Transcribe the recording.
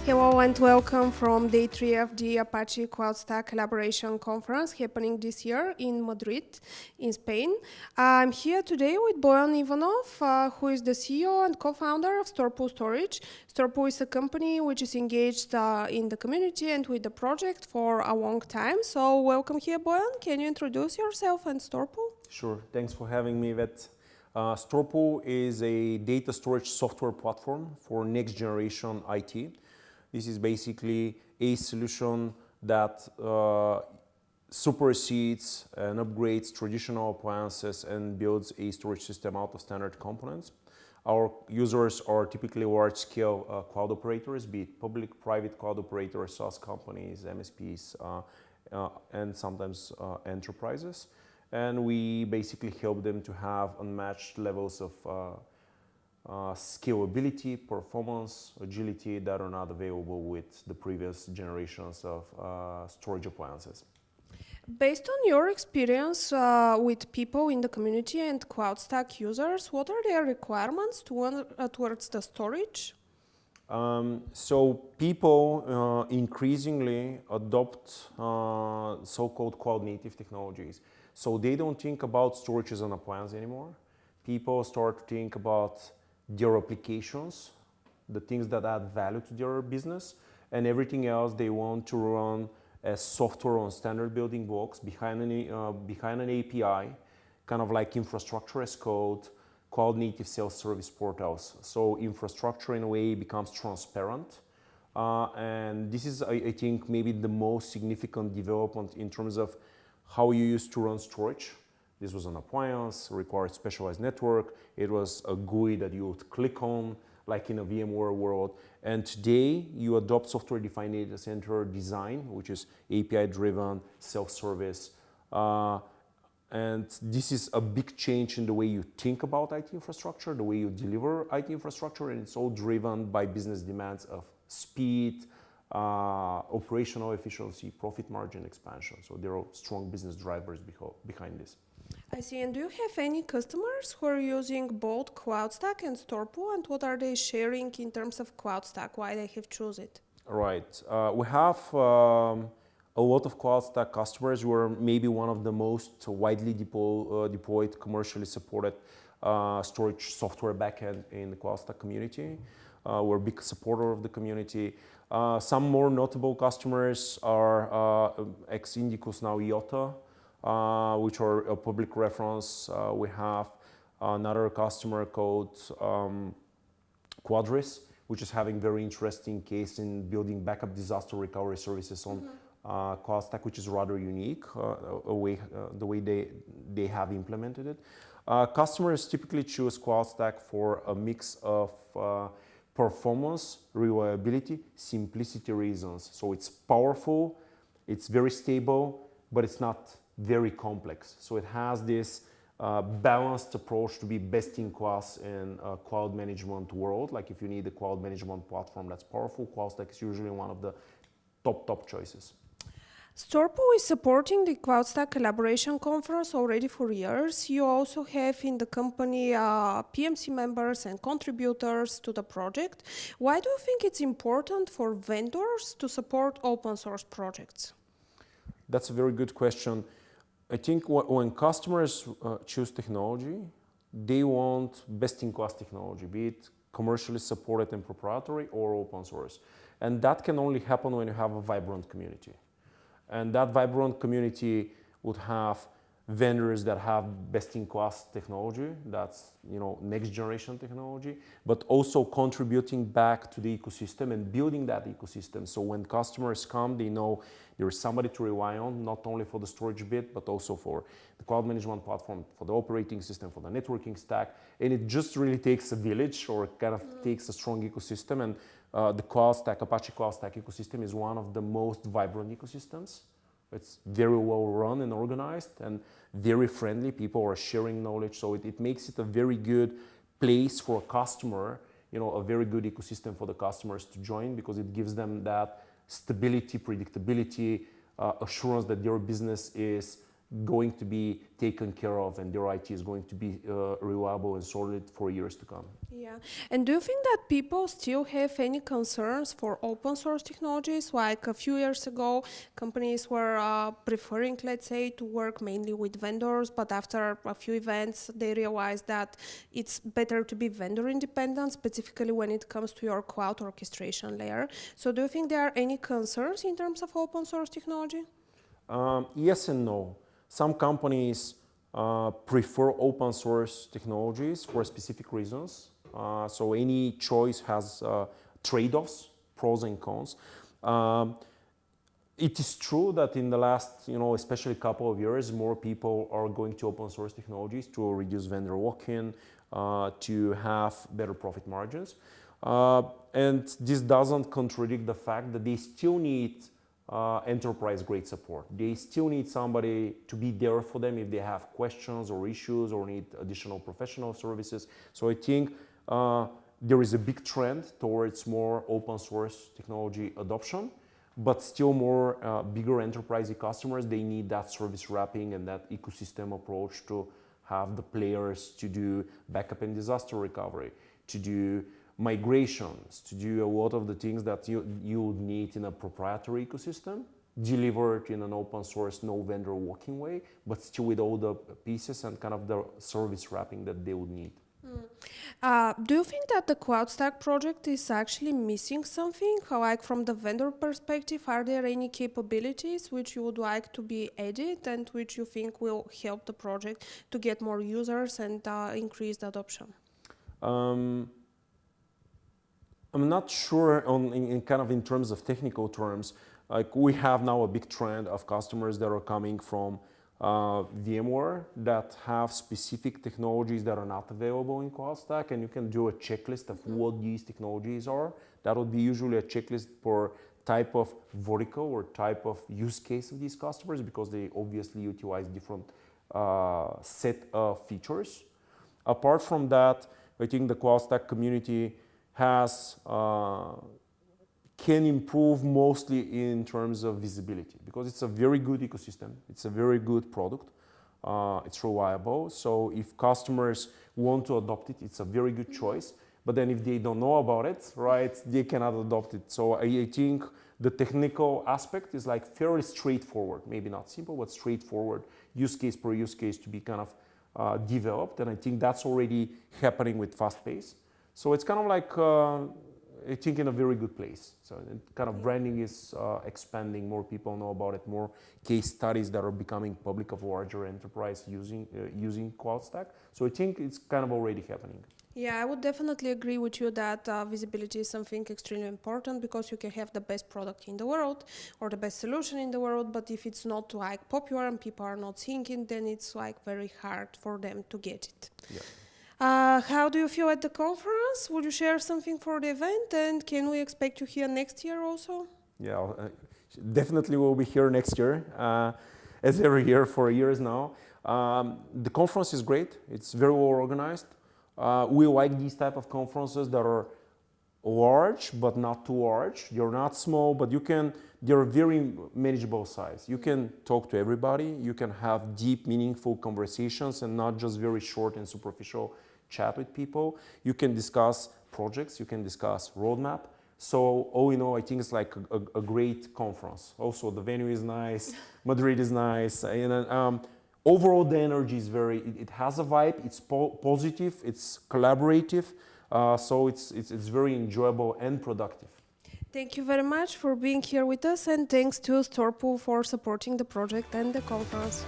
Hello and welcome from Day 3 of the Apache CloudStack Collaboration Conference happening this year in Madrid, in Spain. I'm here today with Boyan Ivanov, who is the CEO and co-founder of StorPool Storage. StorPool is a company which is engaged in the community and with the project for a long time. So welcome here, Boyan. Can you introduce yourself and StorPool? Sure. Thanks for having me, Ivet. StorPool is a data storage software platform for next generation IT. This is basically a solution that supersedes and upgrades traditional appliances and builds a storage system out of standard components. Our users are typically large-scale cloud operators, be it public, private cloud operators, SaaS companies, MSPs, and sometimes enterprises. And we basically help them to have unmatched levels of scalability, performance, agility that are not available with the previous generations of storage appliances. Based on your experience with people in the community and CloudStack users, what are their requirements towards the storage? So people increasingly adopt so-called cloud-native technologies. So they don't think about storage as an appliance anymore. People start to think about their applications, the things that add value to their business, and everything else they want to run as software on standard building blocks behind an API, kind of like infrastructure as code, cloud-native self-service portals. So infrastructure in a way becomes transparent. And this is, I think, maybe the most significant development in terms of how you used to run storage. This was an appliance, required specialized network. It was a GUI that you would click on, like in a VMware world. And today, you adopt software-defined data center design, which is API-driven, self-service. And this is a big change in the way you think about IT infrastructure, the way you deliver IT infrastructure, and it's all driven by business demands of speed, operational efficiency, profit margin expansion. So there are strong business drivers behind this. I see. And do you have any customers who are using both CloudStack and StorPool? And what are they sharing in terms of CloudStack? Why they have chosen it? Right. We have a lot of CloudStack customers. We're maybe one of the most widely deployed, commercially supported storage software backend in the CloudStack community. We're a big supporter of the community. Some more notable customers are ex-Indicus, now IOTA, which are a public reference. We have another customer called Quadris, which is having very interesting case in building backup disaster recovery services on CloudStack, which is rather unique, the way they have implemented it. Customers typically choose CloudStack for a mix of performance, reliability, simplicity reasons. So it's powerful, it's very stable, but it's not very complex. So it has this balanced approach to be best in class in a cloud management world. Like if you need a cloud management platform that's powerful, CloudStack is usually one of the top choices. StorPool is supporting the CloudStack Collaboration Conference already for years. You also have in the company PMC members and contributors to the project. Why do you think it's important for vendors to support open source projects? That's a very good question. I think when customers choose technology, they want best-in-class technology, be it commercially supported and proprietary or open source. And that can only happen when you have a vibrant community. And that vibrant community would have vendors that have best-in-class technology, that's next generation technology, but also contributing back to the ecosystem and building that ecosystem. So when customers come, they know there is somebody to rely on, not only for the storage bit, but also for the cloud management platform, for the operating system, for the networking stack. And it just really takes a village, or kind of takes a strong ecosystem. And the CloudStack, Apache CloudStack ecosystem is one of the most vibrant ecosystems. It's very well run and organized and very friendly. People are sharing knowledge. So it makes it a very good place for a customer, a very good ecosystem for the customers to join, because it gives them that stability, predictability, assurance that their business is going to be taken care of, and their IT is going to be reliable and solid for years to come. Yeah, and do you think that people still have any concerns for open source technologies? Like a few years ago, companies were preferring, let's say, to work mainly with vendors, but after a few events, they realized that it's better to be vendor independent, specifically when it comes to your cloud orchestration layer. So do you think there are any concerns in terms of open source technology? Yes and no. Some companies prefer open source technologies for specific reasons. So any choice has trade-offs, pros and cons. It is true that in the last, especially couple of years, more people are going to open source technologies to reduce vendor lock-in, to have better profit margins. And this doesn't contradict the fact that they still need enterprise-grade support. They still need somebody to be there for them if they have questions or issues or need additional professional services. So I think there is a big trend towards more open source technology adoption, but still more bigger enterprise customers, they need that service wrapping and that ecosystem approach to have the players to do backup and disaster recovery, to do migrations, to do a lot of the things that you would need in a proprietary ecosystem, delivered in an open source, no vendor walking way, but still with all the pieces and kind of the service wrapping that they would need. Do you think that the CloudStack project is actually missing something? Like from the vendor perspective, are there any capabilities which you would like to be added and which you think will help the project to get more users and increase the adoption? I'm not sure in terms of technical terms. Like we have now a big trend of customers that are coming from VMware that have specific technologies that are not available in CloudStack, and you can do a checklist of what these technologies are. That would be usually a checklist for type of vertical or type of use case of these customers, because they obviously utilize different set of features. Apart from that, I think the CloudStack community can improve mostly in terms of visibility, because it's a very good ecosystem, it's a very good product, it's reliable. So if customers want to adopt it, it's a very good choice. But then if they don't know about it, right, they cannot adopt it. So I think the technical aspect is like fairly straightforward, maybe not simple, but straightforward, use case per use case to be kind of developed. And I think that's already happening with fast pace. So it's kind of like, I think, in a very good place. So kind of branding is expanding, more people know about it, more case studies that are becoming public of larger enterprise using CloudStack. So I think it's kind of already happening. Yeah, I would definitely agree with you that visibility is something extremely important, because you can have the best product in the world or the best solution in the world, but if it's not like popular and people are not seeing it, then it's like very hard for them to get it. Yeah. How do you feel at the conference? Would you share something for the event, and can we expect you here next year also? Yeah, definitely we'll be here next year, as every year for years now. The conference is great. It's very well organized. We like these type of conferences that are large but not too large. They're not small, but they're very manageable size. You can talk to everybody. You can have deep, meaningful conversations and not just very short and superficial chat with people. You can discuss projects. You can discuss roadmap. So all in all, I think it's like a great conference. Also, the venue is nice. Madrid is nice. And overall, the energy is it has a vibe. It's positive. It's collaborative. So it's very enjoyable and productive. Thank you very much for being here with us, and thanks to StorPool for supporting the project and the conference.